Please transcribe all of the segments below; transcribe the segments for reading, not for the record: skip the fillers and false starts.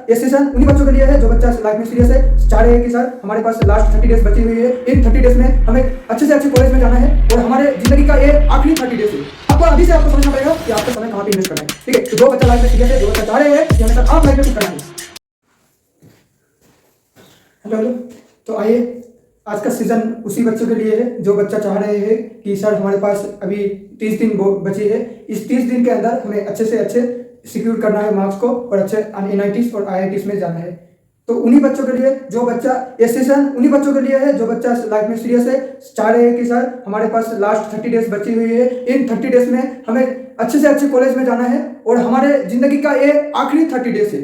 ये सेशन उन्हीं बच्चों के लिए है जो बच्चा लाइफ में सीरियस है, चाह रहे हैं कि सर हमारे पास लास्ट 30 डेज बची हुई है, इन 30 डेज में हमें अच्छे से अच्छे कॉलेज में जाना है और हमारे जिंदगी का ये आखिरी 30 डेज है। आपको अभी से आपको समझना पड़ेगा कि आपका समय कहाँ पे इन्वेस्ट करना है। ठीक है, तो जो बच्चा लाइफ में सीरियस है, जो बच्चा चाह रहे हैं कि हमें सर आप लाइफ में कुछ करना है। हेलो, तो आइए आज का सीजन उसी बच्चों के लिए है जो बच्चा चाह रहे हैं कि सर हमारे पास अभी 30 दिन बचे हैं, इस 30 दिन के अंदर हमें अच्छे से अच्छे सिक्योर करना है मार्क्स को और अच्छे NITs और IITs में जाना है। तो उन्हीं बच्चों के लिए जो बच्चा, ये सेशन उन्हीं बच्चों के लिए है जो बच्चा लाइफ में सीरियस है, चाह रहे हैं कि सर हमारे पास लास्ट 30 डेज बची हुई है, इन 30 डेज में हमें अच्छे से अच्छे कॉलेज में जाना है और हमारे जिंदगी का ये आखिरी 30 डेज है।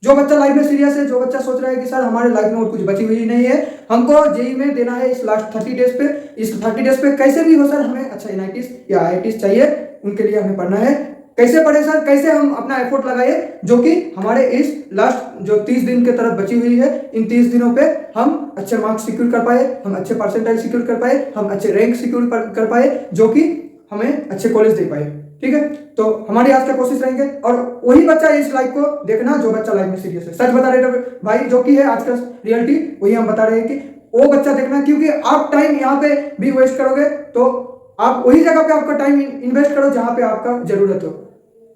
जो बच्चा लाइफ में सीरियस है, जो बच्चा सोच रहा है कि सर हमारे लाइफ में और कुछ बची हुई नहीं है, हमको जेई में देना है इस लास्ट 30 डेज पे, इस 30 डेज पे कैसे भी हो सर हमें अच्छा NITs या IITs चाहिए, उनके लिए हमें पढ़ना है। कैसे पढ़े सर, कैसे हम अपना एफर्ट लगाए जो कि हमारे इस लास्ट जो 30 दिन के तरफ बची हुई है, इन 30 दिनों पे हम अच्छे मार्क्स सिक्योर कर पाए, हम अच्छे परसेंटाइल सिक्योर कर पाए, हम अच्छे रैंक सिक्योर कर पाए जो कि हमें अच्छे कॉलेज दे पाए। ठीक है, तो हमारी आज का कोशिश रहेंगे और वही बच्चा इस लाइफ को देखना जो बच्चा लाइफ में सीरियस है। सच बता रहे भाई, जो कि है आज का रियलिटी, वही हम बता रहे हैं कि वो बच्चा देखना, क्योंकि आप टाइम यहाँ पे भी वेस्ट करोगे तो आप वही जगह पे आपका टाइम इन्वेस्ट करो जहां पे आपका जरूरत हो।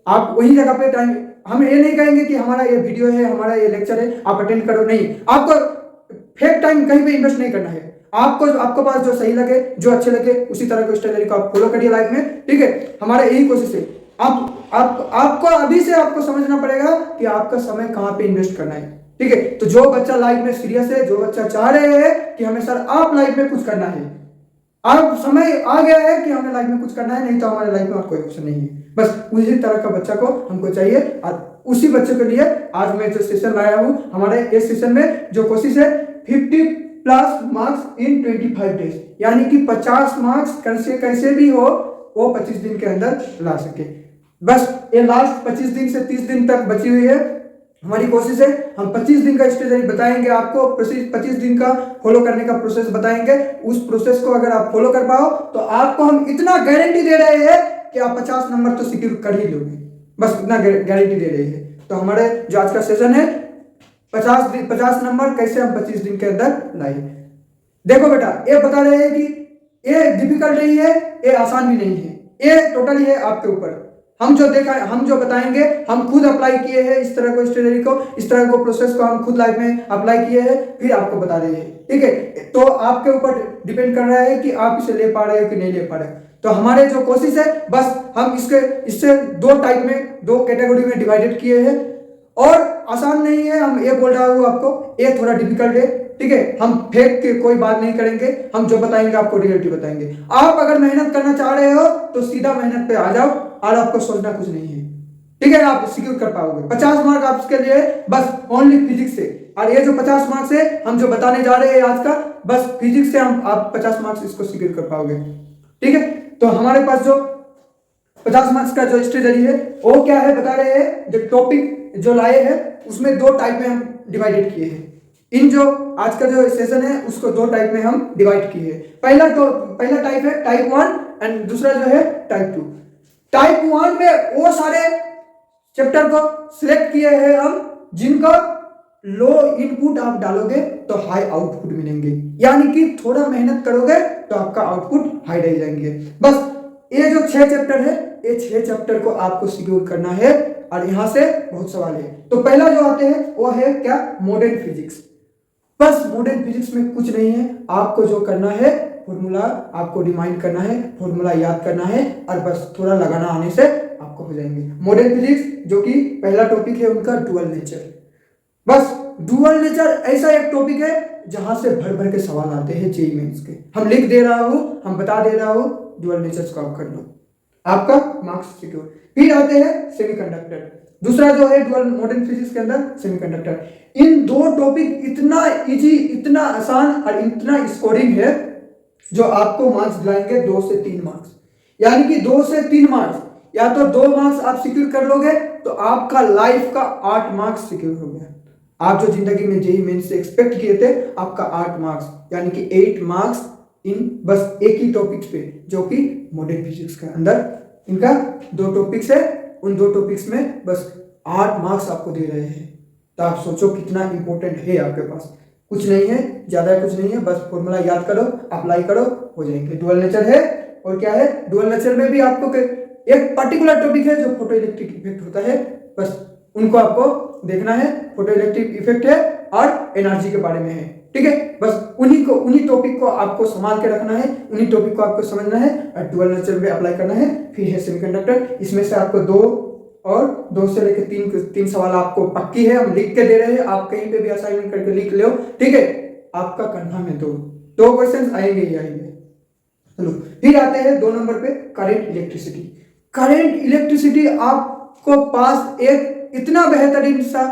आप वही जगह पे टाइम, हम ये नहीं कहेंगे कि हमारा ये वीडियो है, हमारा ये लेक्चर है, आप अटेंड करो, नहीं, आपको फेक टाइम कहीं पे इन्वेस्ट नहीं करना है। आपको पास जो सही लगे, जो अच्छे लगे, उसी तरह के स्ट्रेटजी को आप फॉलो करिए लाइफ में। ठीक है, हमारा यही कोशिश है। आपको अभी से आपको समझना पड़ेगा कि आपका समय कहां पे इन्वेस्ट करना है। ठीक है, तो जो बच्चा लाइफ में सीरियस है, जो बच्चा चाह रहे हैं कि हमें सर आप लाइफ में कुछ करना है, अब समय आ गया है कि हमें लाइफ में कुछ करना है, नहीं तो हमारे लाइफ में और कोई ऑप्शन नहीं है। बस उसी तरह का बच्चा को हमको चाहिए और उसी बच्चे के लिए आज मैं जो सेशन लाया हूं, हमारे इस सेशन में जो कोशिश है 50+ मार्क्स इन 25 डेज, यानी कि 50 मार्क्स कैसे भी हो वो 25 दिन के अंदर ला सके। बस ये लास्ट 25 दिन से 30 दिन तक बची हुई है, हमारी कोशिश है। हम 25 दिन का स्ट्रेटजी बताएंगे आपको, 25 दिन का फॉलो करने का प्रोसेस बताएंगे। उस प्रोसेस को अगर आप फॉलो कर पाओ तो आपको हम इतना गारंटी दे रहे हैं कि आप 50 नंबर तो सिक्योर कर ही लोगे, बस इतना गारंटी दे रहे हैं। तो हमारे जो आज का सेशन है 50 नंबर कैसे हम 25 दिन के अंदर लाए। देखो बेटा, ये बता रहे हैं कि ये डिफिकल्ट नहीं है, ये आसान भी नहीं है, ये टोटली है आपके ऊपर। हम जो बताएंगे, हम खुद अप्लाई किए हैं इस तरह को स्ट्रेटजी को, इस तरह को प्रोसेस को हम खुद लाइफ में अप्लाई किए हैं, फिर आपको बता रहे हैं। ठीक है, तो आपके ऊपर डिपेंड कर रहा है कि आप इसे ले पा रहे हो कि नहीं ले पा रहे। तो हमारे जो कोशिश है, बस हम इससे दो टाइप में, दो कैटेगरी में डिवाइडेड किए हैं। और आसान नहीं है, हम ये बोल रहा हूँ आपको, ये थोड़ा डिफिकल्ट है। ठीक है, हम फेक के कोई बात नहीं करेंगे, हम जो बताएंगे आपको रियलिटी बताएंगे। आप अगर मेहनत करना चाह रहे हो तो सीधा मेहनत पे आ जाओ और आपको सोचना कुछ नहीं है। ठीक है, आप सिक्योर कर पाओगे 50 मार्क आपके लिए, बस ओनली फिजिक्स से। और ये जो 50 मार्क्स है हम जो बताने जा रहे हैं आज का, बस फिजिक्स से आप 50 मार्क्स इसको सिक्योर कर पाओगे। ठीक है, तो हमारे पास जो 50 मार्क्स का जो स्ट्रेटजी है वो क्या है बता रहे हैं। जो टॉपिक जो लाए हैं उसमें दो टाइप में हम डिवाइडेड किए हैं। इन जो आज का जो सेशन है उसको दो टाइप में हम डिवाइड किए हैं। पहला टाइप है टाइप 1 एंड दूसरा जो है टाइप 2। टाइप 1 में वो सारे चैप्टर को सिलेक्ट किए हैं हम जिनका लो इनपुट आप डालोगे तो हाई आउटपुट मिलेंगे, यानी कि थोड़ा मेहनत करोगे तो आपका आउटपुट हाई रह जाएंगे। बस ये जो 6 चैप्टर है, ये 6 चैप्टर को आपको सिक्योर करना है और यहां से बहुत सवाल है। तो पहला जो आते हैं वो है क्या, मॉडर्न फिजिक्स। बस मॉडर्न फिजिक्स में कुछ नहीं है, आपको जो करना है फॉर्मूला आपको रिमाइंड करना है, फॉर्मूला याद करना है और बस थोड़ा लगाना आने से आपको हो जाएंगे। मॉडर्न फिजिक्स जो कि पहला टॉपिक है उनका डुअल नेचर। बस डुअल नेचर ऐसा एक टॉपिक है जहां से भर भर के सवाल आते हैं जेईई मेंस के। हम लिख दे रहा हूं, हम बता दे रहा हूं, डुअल नेचर्स को आप कर लो, आपका मार्क्स सिक्योर। फिर आते हैं सेमीकंडक्टर, दूसरा जो है डुअल मॉडर्न फिजिक्स के अंदर सेमीकंडक्टर। इन दो टॉपिक इतना इजी, इतना आसान और इतना स्कोरिंग है जो आपको मार्क्स दिलाएंगे 2 से 3 मार्क्स, यानी कि 2 से 3 मार्क्स, या तो 2 मार्क्स आप सिक्योर कर लोगे तो आपका लाइफ का 8 मार्क्स सिक्योर हो गया। आप जो जिंदगी में जेईई मेंस से एक्सपेक्ट किए थे, आपका 8 मार्क्स यानी कि 8 मार्क्स इन बस एक ही टॉपिक्स पे, जो कि मॉडर्न फिजिक्स के अंदर इनका 2 टॉपिक्स है, उन 2 टॉपिक्स में बस 8 मार्क्स आपको दे रहे हैं। तो आप सोचो कितना इंपॉर्टेंट है आपके पास। कुछ नहीं है, ज़्यादा कुछ नहीं है, बस फॉर्मूला याद करो, अप्लाई करो, हो जाएंगे। डुअल नेचर है और क्या है, डुअल नेचर में भी आपको एक पर्टिकुलर टॉपिक है जो फोटो इलेक्ट्रिक इफेक्ट होता है, बस उनको आपको देखना है। फोटो इलेक्ट्रिक इफेक्ट है और एनर्जी के बारे में है, ठीक है। बस उन्हीं टॉपिक को आपको संभाल के रखना है, उन्हीं टॉपिक को आपको समझना है और डुअल नेचर में अप्लाई करना है। फिर है सेमीकंडक्टर, इसमें से आपको दो से लेकर तीन सवाल आपको पक्की है, हम लिख के दे रहे हैं, आप कहीं पे भी असाइनमेंट करके लिख लो, ठीक है। आपका कंफर्म है, दो क्वेश्चन आएंगे ही आएंगे। चलो फिर आते हैं 2 नंबर पे, करंट इलेक्ट्रिसिटी। करंट इलेक्ट्रिसिटी आपको पास एक इतना बेहतरीन सा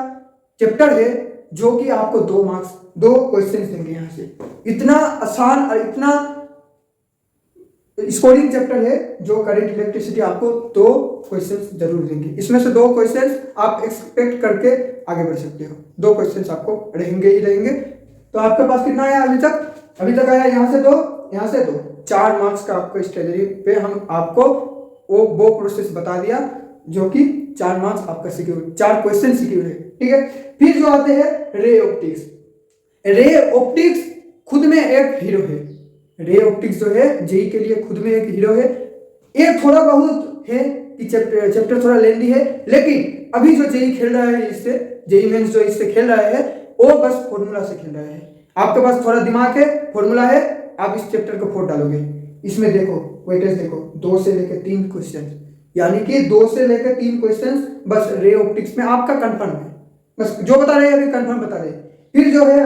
चैप्टर है जो कि आपको 2 मार्क्स 2 क्वेश्चन देंगे यहाँ से। इतना आसान और इतना स्कोरिंग चैप्टर है जो करंट इलेक्ट्रिसिटी आपको 2 क्वेश्चंस जरूर देंगे। इसमें से 2 क्वेश्चंस आप एक्सपेक्ट करके आगे बढ़ सकते हो। 2 क्वेश्चंस आपको रहेंगे ही रहेंगे। तो आपके पास कितना आया अभी तक आया यहाँ से 2, यहाँ से 2, 4 मार्क्स का आपको स्ट्रेटजी पे हम आपको वो प्रोसेस बता दिया जो कि 4 मार्क्स आपका सिक्योर, 4 क्वेश्चन सिक्योर है, ठीक है। फिर जो आते हैं रे ऑप्टिक्स। रे ऑप्टिक्स खुद में एक हीरो है। रे ऑप्टिक्स जो है जेई के लिए खुद में एक हीरो है। ये थोड़ा बहुत है कि चैप्टर थोड़ा लेंदी है, लेकिन अभी जो जेई खेल रहा है इससे, जेई मेंस जो इससे खेल रहा है वो बस फॉर्मूला से खेल रहा है। आपके पास थोड़ा दिमाग है, फॉर्मूला है, आप इस चैप्टर को फोड़ डालोगे। इसमें देखो वेटेज देखो, 2 से लेकर 3 क्वेश्चन, यानी कि 2 से लेकर 3 क्वेश्चन बस रे ऑप्टिक्स में आपका कंफर्म है। बस जो बता रहे हैं अभी कंफर्म बता रहे। फिर जो है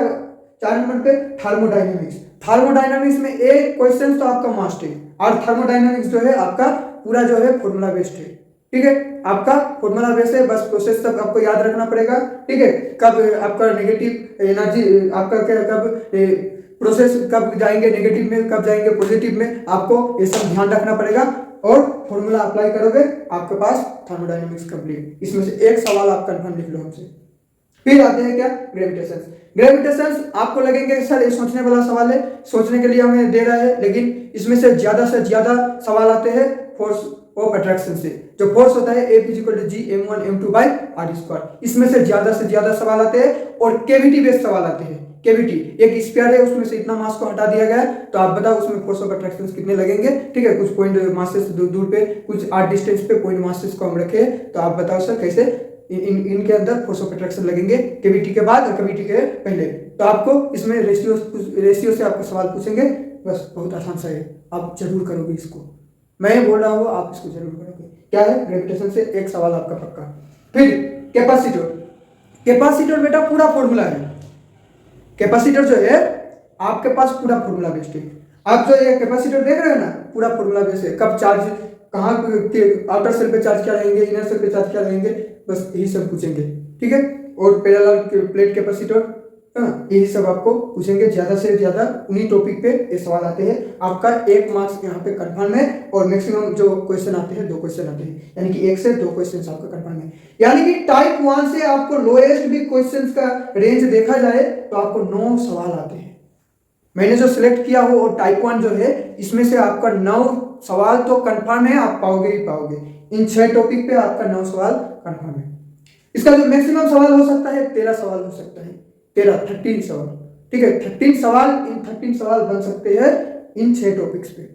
4 नंबर पे थर्मोडायनेमिक्स। थर्मोडायनेमिक्स में एक क्वेश्चन तो आपका मस्ट है, और थर्मोडायनेमिक्स जो है आपका पूरा जो है फॉर्मूला बेस्ड है, ठीक है। आपका फॉर्मूला बेस्ड है, बस प्रोसेस तक आपको याद रखना पड़ेगा, ठीक है। कब आपका नेगेटिव एनर्जी, आपका क्या कब प्रोसेस कब जाएंगे नेगेटिव में, कब जाएंगे पॉजिटिव में, आपको ये सब ध्यान रखना पड़ेगा। और फॉर्मूला अप्लाई करोगे आपके पास थर्मोडायनेमिक्स कंप्लीट। इसमें से एक सवाल आप कंफर्म लिख लो हमसे। फिर आते हैं क्या, ग्रेविटेशन। ग्रेविटेशन आपको लगेंगे सर ये सोचने वाला सवाल है, सोचने के लिए हमें दे रहा है, लेकिन इसमें से ज्यादा सवाल आते हैं फोर्स ऑफ अट्रैक्शन से। जो फोर्स होता है F = G m1 m2 by r²। इसमें से ज्यादा सवाल आते हैं और केविटी बेस्ड सवाल आते हैं। केविटी एक स्फीयर है, उसमें से इतना मास को हटा दिया गया है, तो आप बताओ उसमें फोर्स ऑफ अट्रैक्शन कितने लगेंगे, ठीक है। कुछ पॉइंट मास से दूर पे, कुछ r डिस्टेंस पे पॉइंट मास को हम रखे, तो आप बताओ सर कैसे इनके अंदर फोर्स ऑफ अट्रैक्शन लगेंगे केविटी के बाद और केविटी के पहले। तो आपको इसमें रेशियो से आपको सवाल पूछेंगे, बस बहुत आसान सा है, आप जरूर करोगे इसको, मैं बोल रहा हूँ आप इसको जरूर करोगे। क्या है, ग्रेविटेशन से एक सवाल आपका पक्का। फिर कैपेसिटर। कैपेसिटर बेटा पूरा फॉर्मूला है। कैपेसिटर जो है आपके पास पूरा फॉर्मूला बेस्ड है। आप जो ये कैपेसिटर देख रहे हो ना, पूरा फॉर्मूला बेस्ड है। कब चार्ज, कहाँ आउटर सेल पे चार्ज क्या रहेंगे, इनर सेल पे चार्ज क्या रहेंगे, बस यही सब पूछेंगे, ठीक है। और पैरेलल प्लेट कैपेसिटर, यही सब आपको पूछेंगे। ज्यादा से ज्यादा उन्हीं टॉपिक पे ये सवाल आते हैं। आपका 1 मार्क्स यहाँ पे कंफर्म है, और मैक्सिमम जो क्वेश्चन आते हैं 2 क्वेश्चन आते हैं, यानी कि 1 से 2 क्वेश्चन आपका कंफर्म है। यानी कि टाइप 1 से आपको लोएस्ट भी क्वेश्चन का रेंज देखा जाए तो आपको 9 सवाल आते हैं। मैंने जो सिलेक्ट किया हो और टाइप 1 जो है, इसमें से आपका 9 सवाल तो कंफर्म है, आप पाओगे ही पाओगे। इन 6 टॉपिक पे आपका 9 सवाल कंफर्म है। इसका जो मैक्सिमम सवाल हो सकता है 13 सवाल हो सकता है, 13 सवाल, ठीक है। 13 सवाल बन सकते हैं इन 6 टॉपिक्स पे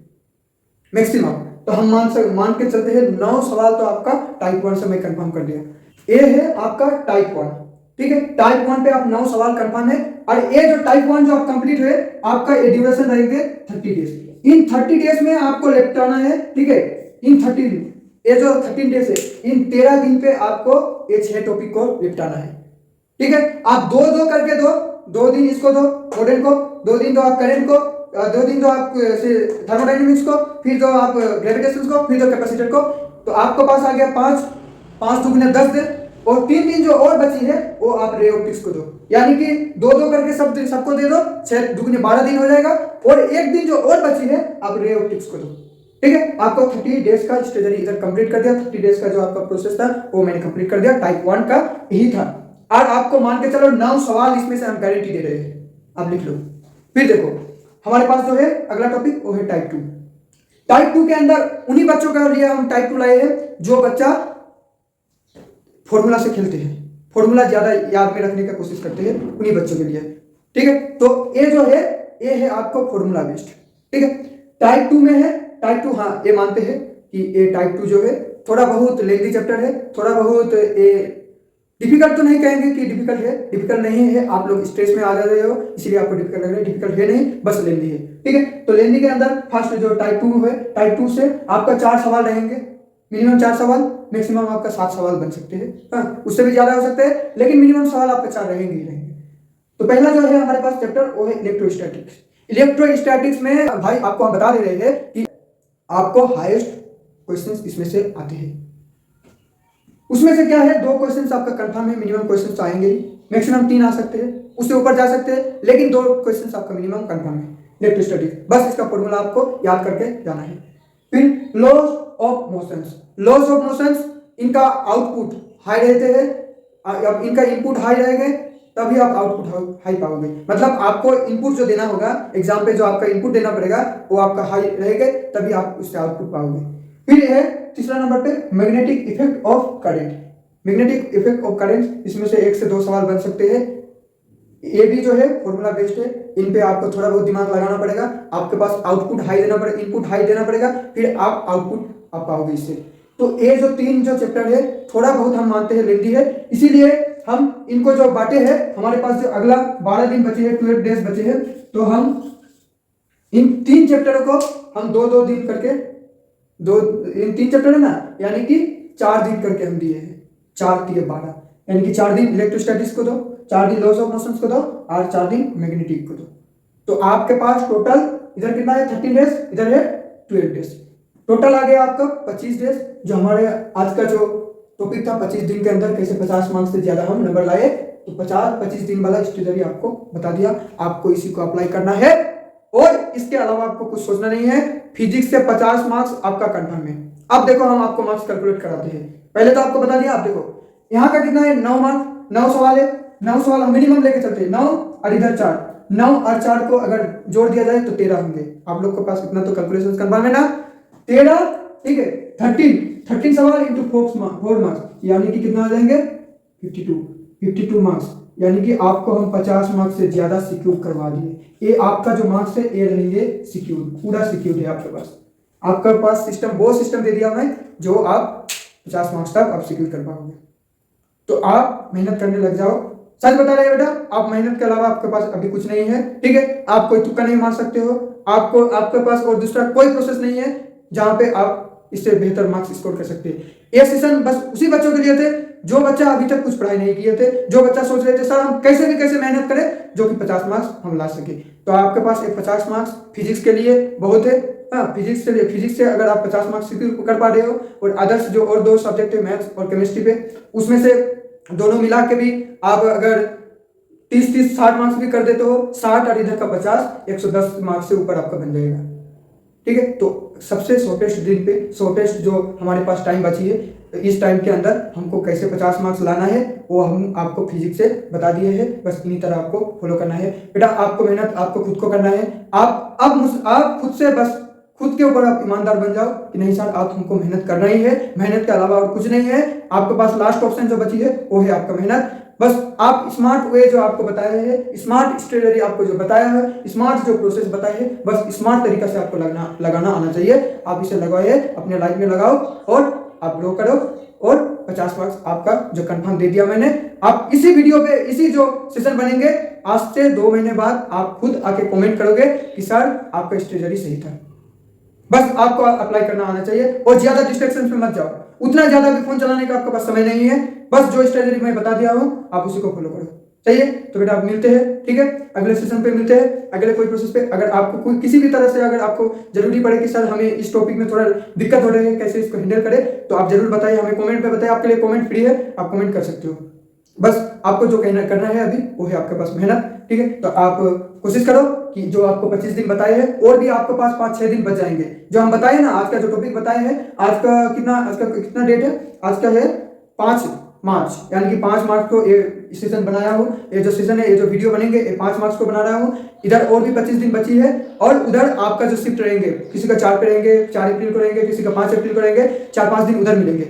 मैक्सिमम। तो हम मान के चलते हैं 9 सवाल तो आपका टाइप 1 से मैं कंफर्म कर दिया। ये है आपका टाइप 1, ठीक है। टाइप 1 पे आप 9 सवाल कंफर्म है, और ये जो टाइप 1 जो आप कंप्लीट हुए, आपका ये ड्यूरेशन रहेंगे 30 डेज। इन 30 डेज में आपको लेफ्टाना है, ठीक है। इन 30 दिन, ये जो 13 डेज है, इन 13 दिन पे आपको ये 6 टॉपिक को निपटाना है, ठीक है। आप 2 करके 2 दिन इसको दो मॉडल को, 2 दिन दो आप करंट को, 2 दिन दो आप थर्मोडायनेमिक्स को, फिर दो आप ग्रेविटेशन को, फिर दो कैपेसिटर को। तो आपके पास आ गया 5 दुगने 10 दिन, और 3 दिन जो और बची है वो आप रे ऑप्टिक्स को दो, यानी कि 2 करके सबको दे दो, 6 दुगने 12 दिन हो जाएगा। और 1 दिन जो और बची है आप रे ऑप्टिक्स को दो, ठीक है। आपको 30 डेज का स्ट्रेटजी इधर कंप्लीट कर दिया। 30 डेज का जो आपका प्रोसेस था वो मैंने कंप्लीट कर दिया। टाइप 1 का यही था। और आपको मान के चलो 9 सवाल इसमें से हम गारंटी दे रहे हैं, आप लिख लो। फिर देखो हमारे पास जो है अगला टॉपिक वो है टाइप 2। टाइप 2 के अंदर उन्हीं बच्चों के लिए हम टाइप 2 लाए हैं जो बच्चा फॉर्मूला से खेलते हैं। फॉर्मूला ज़्यादा याद में रखने का कोशिश करते हैं उन्हीं बच्चों के लिए, ठीक है। तो ये जो है ये है आपको फॉर्मूला बेस्ड, ठीक है। टाइप 2 में है, टाइप 2 हाँ ये मानते हैं कि ये टाइप 2 जो है थोड़ा बहुत लेंथी चैप्टर है, थोड़ा बहुत ये डिफिकल्ट तो नहीं कहेंगे कि डिफिकल्ट है, डिफिकल्ट नहीं है, आप लोग स्ट्रेस में आ जा रहे हो इसलिए आपको डिफिकल्ट लग रहा है, डिफिकल्ट है नहीं, बस लेंथी है, ठीक है। तो लेंथी के अंदर फर्स्ट जो टाइप 2 है, टाइप 2 से आपका 4 सवाल रहेंगे, मिनिमम 4 सवाल, मैक्सिमम आपका 7 सवाल बन सकते हैं, हाँ उससे भी ज्यादा हो सकते हैं, लेकिन मिनिमम सवाल आपका 4 रहेंगे ही रहेंगे। तो पहला जो है हमारे पास चैप्टर वो है इलेक्ट्रोस्टैटिक्स। इलेक्ट्रोस्टैटिक्स में भाई आपको हम बता दे रहे हैं कि आपको हाईएस्ट क्वेश्चंस इसमें से आते हैं। उसमें से क्या है 2 क्वेश्चंस आपका कंफर्म है, मिनिमम क्वेश्चंस आएंगे, मैक्सिमम 3 आ सकते हैं, उससे ऊपर जा सकते हैं, लेकिन 2 क्वेश्चंस आपका मिनिमम कंफर्म है इलेक्ट्रोस्टैटिक्स। बस इसका फॉर्मूला आपको याद करके जाना है। फिर laws of motions, laws of motions इनका आउटपुट हाई रहते हैं, अब इनका इनपुट हाई रहेंगे तभी आप आउटपुट हाई पाओगे, मतलब आपको इनपुट जो देना होगा एग्जाम पे, जो आपका इनपुट देना पड़ेगा वो आपका हाई रहेगा तभी आप उससे आउटपुट पाओगे। फिर है तीसरा नंबर पे magnetic effect of current. Magnetic effect of current, इसमें से 1 से 2 सवाल बन सकते हैं। ये भी जो है फॉर्मूला बेस्ड है, इन पे आपको थोड़ा बहुत दिमाग लगाना पड़ेगा, आपके पास आउटपुट हाई देना पड़ेगा, इनपुट हाई देना पड़ेगा, फिर आप आउटपुट आप पाओगे इससे। तो ये जो 3 जो चैप्टर है थोड़ा बहुत हम मानते हैं लेंथी है, इसीलिए हम इनको जो बांटे हैं, हमारे पास जो अगला 12 दिन बचे हैं, 12 डेज बचे हैं, तो हम इन 3 चैप्टरों को हम 2-2 दिन करके इन 3 चैप्टर है ना, यानी कि 4 दिन करके हम दिए हैं, 4 3 12, यानी कि 4 दिन इलेक्ट्रोस्टैटिक्स को दो, 4 दिन लॉज ऑफ मोशंस को दो और 4 दिन मैग्नेटिक को दो। तो आपके पास टोटल इधर कितना है 13 डेज, इधर है 12 डेज, टोटल आ गया आपका 25 डेज। जो हमारे आज का जो टॉपिक था 25 दिन के अंदर कैसे 50 मार्क्स से ज्यादा हम नंबर लाए, तो 25 दिन वाला स्ट्रेटजी आपको बता दिया, आपको इसी को अप्लाई करना है और इसके अलावा आपको कुछ सोचना नहीं है। फिजिक्स से 50 मार्क्स आपका कंफर्म है। अब देखो हम आपको मार्क्स कैलकुलेट कराते हैं, पहले तो आपको बता दिया, आप देखो यहाँ का कितना है 9 मार्क्स, 9 सवाल है, 9 सवाल हम मिनिमम लेके चलते हैं, 9 और इधर 4, 9 और 4 को अगर जोड़ दिया जाए तो 13 होंगे। आप लोग के पास इतना तो कैलकुलेशन कंफर्म है ना, 13, ठीक है। 13 सवाल इंटू 4 मार्क्स, यानी कि कितना आ जाएंगे 52 मार्क्स, यानी कि आपको हम 50 मार्क्स से ज्यादा सिक्योर करवा दिए। ये आपका जो मार्क्स है ये रहेंगे सिक्योर, पूरा सिक्योर है आपके पास। आपके पास सिस्टम, वो सिस्टम दे दिया मैं जो आप 50 मार्क्स तक आप सिक्योर कर पाओगे। तो आप मेहनत करने लग जाओ, सच बता रहे बेटा, आप मेहनत के अलावा आपके पास अभी कुछ नहीं है, ठीक है। आप कोई तुक्का नहीं मार सकते हो, आपको आपके पास और दूसरा कोई प्रोसेस नहीं है जहां पे आप इससे बेहतर मार्क्स स्कोर कर सकते हैं। ये सेशन बस उसी बच्चों के लिए थे जो बच्चा अभी तक कुछ पढ़ाई नहीं किए थे, जो बच्चा सोच रहे थे सर हम कैसे भी कैसे मेहनत करें जो कि 50 मार्क्स हम ला सके। तो आपके पास एक 50 मार्क्स फिजिक्स के लिए बहुत है, हाँ फिजिक्स से अगर आप 50 मार्क्स सिक्योर कर पा रहे हो और अदर्स जो और 2 सब्जेक्ट है मैथ्स और केमिस्ट्री पे, उसमें से दोनों मिला के भी आप अगर 30-30 60 मार्क्स भी कर देते हो, 60 और इधर का 50, 110 मार्क्स से ऊपर आपका बन जाएगा, ठीक है। तो सबसे शॉर्टेस्ट दिन पे, शॉर्टेस्ट जो हमारे पास टाइम बची है, इस टाइम के अंदर हमको कैसे 50 मार्क्स लाना है वो हम आपको फिजिक्स से बता दिए हैं। बस इन्हीं तरह आपको फॉलो करना है बेटा। आपको मेहनत आपको खुद को करना है। आप खुद से बस खुद के ऊपर आप ईमानदार बन जाओ कि नहीं सर आप हमको मेहनत करना ही है, मेहनत के अलावा और कुछ नहीं है। आपके पास लास्ट ऑप्शन जो बची है वो है आपका मेहनत। बस आप स्मार्ट वे जो आपको बताया है, स्मार्ट स्ट्रेटजी आपको जो बताया है, स्मार्ट जो प्रोसेस बताया है, बस स्मार्ट तरीका से आपको लगाना आना चाहिए। आप इसे लगाइए, अपने लाइफ में लगाओ और आप ग्रो करो और 50 मार्क्स आपका जो कंफर्म दे दिया मैंने। आप इसी वीडियो पे, इसी जो सेशन बनेंगे आज से 2 महीने बाद आप खुद आके कमेंट करोगे कि सर आपका स्ट्रेटजी सही था। बस आपको अप्लाई करना आना चाहिए और ज्यादा डिस्ट्रैक्शन में मत जाओ। उतना ज्यादा भी फोन चलाने का आपके पास समय नहीं है। बस जो स्ट्रेटजी मैं बता दिया हूं आप उसी को फॉलो करो, सही है। तो बेटा आप मिलते हैं, ठीक है, अगले सेशन पे मिलते हैं, अगले कोई प्रोसेस पे। अगर आपको कोई किसी भी तरह से अगर आपको जरूरी पड़े कि सर हमें इस टॉपिक में थोड़ा दिक्कत हो रही है, कैसे इसको हैंडल करें, तो आप जरूर बताइए, हमें कमेंट पे बताइए। आपके लिए कमेंट फ्री है, आप कमेंट कर सकते हो। बस आपको जो करना है अभी वो है आपके पास मेहनत, ठीक है। तो आप कोशिश करो कि जो आपको 25 दिन बताए हैं और भी आपके पास 5-6 दिन बच जाएंगे। जो हम बताए ना, आज का जो टॉपिक बताए हैं, आज का कितना डेट है, आज का है 5 मार्च, यानी कि 5 मार्च को ये सेशन बनाया हूँ। ये जो सेशन है, ये जो वीडियो बनेंगे, ये 5 मार्च को बना रहा हूँ। इधर और भी 25 दिन बची है और उधर आपका जो शिफ्ट रहेंगे, किसी का 4 पे रहेंगे, 4 अप्रैल को रहेंगे, किसी का 5 अप्रैल को रहेंगे, 4-5 दिन उधर मिलेंगे।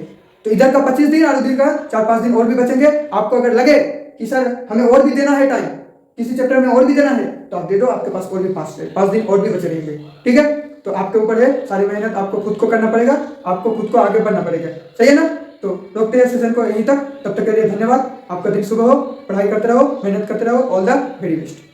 तो इधर का 25 दिन और उधर का 4-5 दिन और भी बचेंगे। आपको अगर लगे कि सर हमें और भी देना है टाइम, किसी चैप्टर में और भी देना है, तो आप दे दो, आपके पास और भी 5 दिन और भी बचे रहेंगे। ठीक है, तो आपके ऊपर है, सारी मेहनत आपको खुद को करना पड़ेगा, आपको खुद को आगे बढ़ना पड़ेगा। सही है ना? तो रोकते हैं सेशन को यहीं तक। तब तक के लिए धन्यवाद। आपका दिन शुभ हो, पढ़ाई करते रहो, मेहनत करते रहो। All the very best.